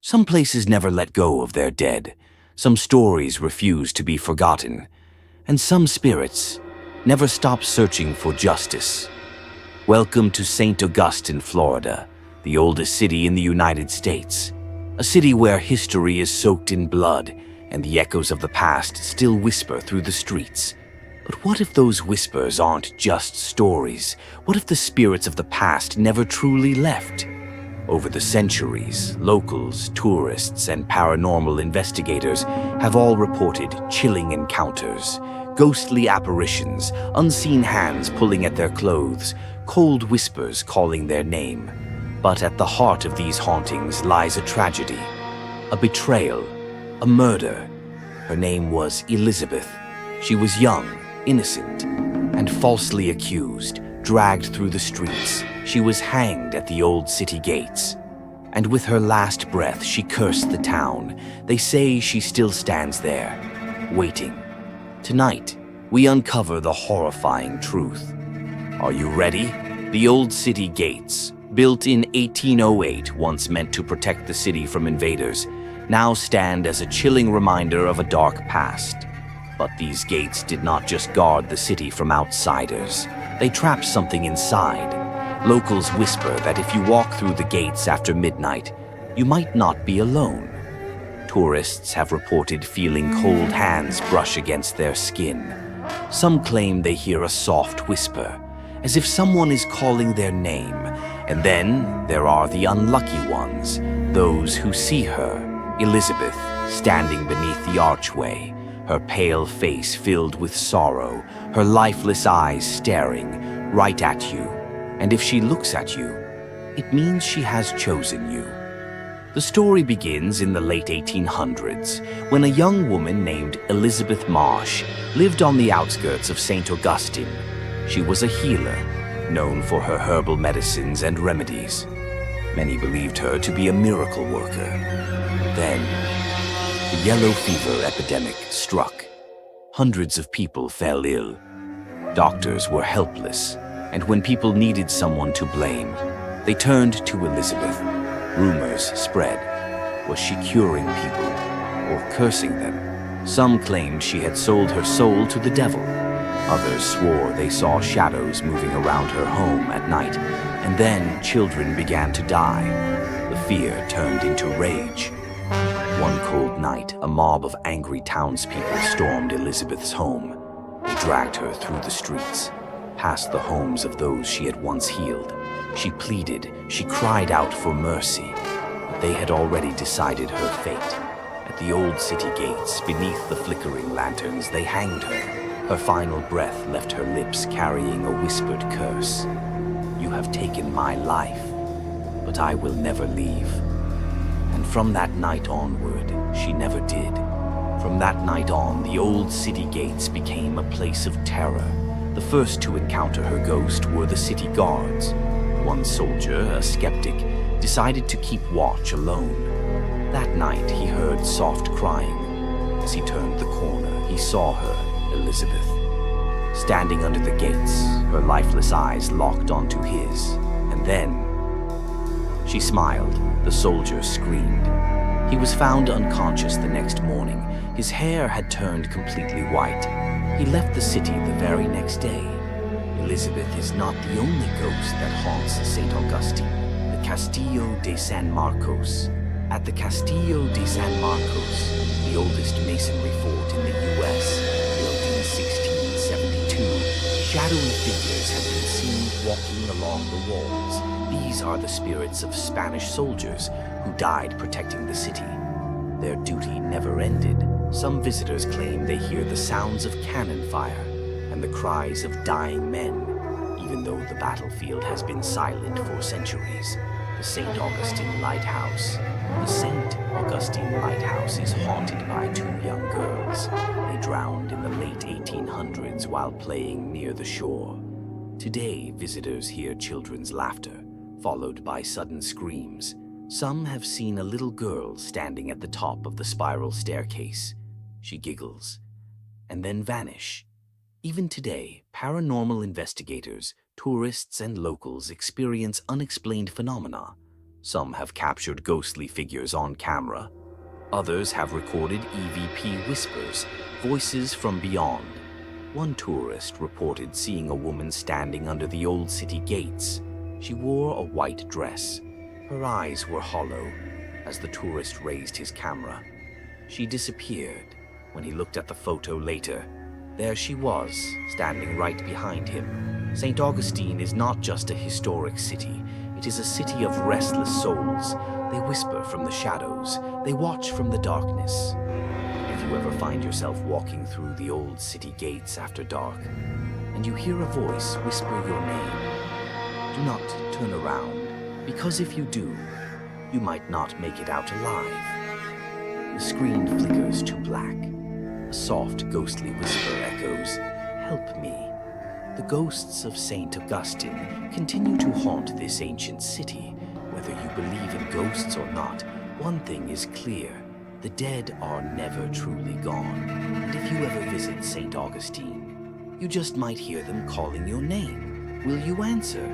Some places never let go of their dead, some stories refuse to be forgotten, and some spirits never stop searching for justice. Welcome to St. Augustine, Florida, the oldest city in the United States, a city where history is soaked in blood and the echoes of the past still whisper through the streets. But what if those whispers aren't just stories? What if the spirits of the past never truly left? Over the centuries, locals, tourists, and paranormal investigators have all reported chilling encounters, ghostly apparitions, unseen hands pulling at their clothes, cold whispers calling their name. But at the heart of these hauntings lies a tragedy, a betrayal, a murder. Her name was Elizabeth. She was young, innocent, and falsely accused, dragged through the streets. She was hanged at the old city gates. And with her last breath, she cursed the town. They say she still stands there, waiting. Tonight, we uncover the horrifying truth. Are you ready? The old city gates, built in 1808, once meant to protect the city from invaders, now stand as a chilling reminder of a dark past. But these gates did not just guard the city from outsiders. They trapped something inside. Locals whisper that if you walk through the gates after midnight, you might not be alone. Tourists have reported feeling cold hands brush against their skin. Some claim they hear a soft whisper, as if someone is calling their name. And then there are the unlucky ones, those who see her, Elizabeth, standing beneath the archway, her pale face filled with sorrow, her lifeless eyes staring right at you. And if she looks at you, it means she has chosen you. The story begins in the late 1800s, when a young woman named Elizabeth Marsh lived on the outskirts of St. Augustine. She was a healer, known for her herbal medicines and remedies. Many believed her to be a miracle worker. Then, the yellow fever epidemic struck. Hundreds of people fell ill. Doctors were helpless, and when people needed someone to blame, they turned to Elizabeth. Rumors spread. Was she curing people or cursing them? Some claimed she had sold her soul to the devil. Others swore they saw shadows moving around her home at night, and then children began to die. The fear turned into rage. One cold night, a mob of angry townspeople stormed Elizabeth's home. They dragged her through the streets, past the homes of those she had once healed. She pleaded, she cried out for mercy, but they had already decided her fate. At the old city gates, beneath the flickering lanterns, they hanged her. Her final breath left her lips carrying a whispered curse. You have taken my life, but I will never leave. And from that night onward, she never did. From that night on, the old city gates became a place of terror. The first to encounter her ghost were the city guards. One soldier, a skeptic, decided to keep watch alone. That night, he heard soft crying. As he turned the corner, he saw her, Elizabeth, standing under the gates, her lifeless eyes locked onto his. And then, she smiled. The soldier screamed. He was found unconscious the next morning. His hair had turned completely white. He left the city the very next day. Elizabeth is not the only ghost that haunts St. Augustine. The Castillo de San Marcos. At the Castillo de San Marcos, the oldest masonry fort in the U.S., built in 1672, shadowy figures have been seen walking along the walls. These are the spirits of Spanish soldiers who died protecting the city. Their duty never ended. Some visitors claim they hear the sounds of cannon fire and the cries of dying men, even though the battlefield has been silent for centuries. The St. Augustine Lighthouse. The St. Augustine Lighthouse is haunted by two young girls. They drowned in the late 1800s while playing near the shore. Today, visitors hear children's laughter, followed by sudden screams. Some have seen a little girl standing at the top of the spiral staircase. She giggles, and then vanish. Even today, paranormal investigators, tourists, and locals experience unexplained phenomena. Some have captured ghostly figures on camera. Others have recorded EVP whispers, voices from beyond. One tourist reported seeing a woman standing under the old city gates. She wore a white dress. Her eyes were hollow as the tourist raised his camera. She disappeared. When he looked at the photo later, there she was, standing right behind him. St. Augustine is not just a historic city. It is a city of restless souls. They whisper from the shadows. They watch from the darkness. If you ever find yourself walking through the old city gates after dark, and you hear a voice whisper your name, do not turn around, because if you do, you might not make it out alive. The screen flickers to black. A soft, ghostly whisper echoes, "Help me." The ghosts of St. Augustine continue to haunt this ancient city. Whether you believe in ghosts or not, one thing is clear. The dead are never truly gone. And if you ever visit St. Augustine, you just might hear them calling your name. Will you answer?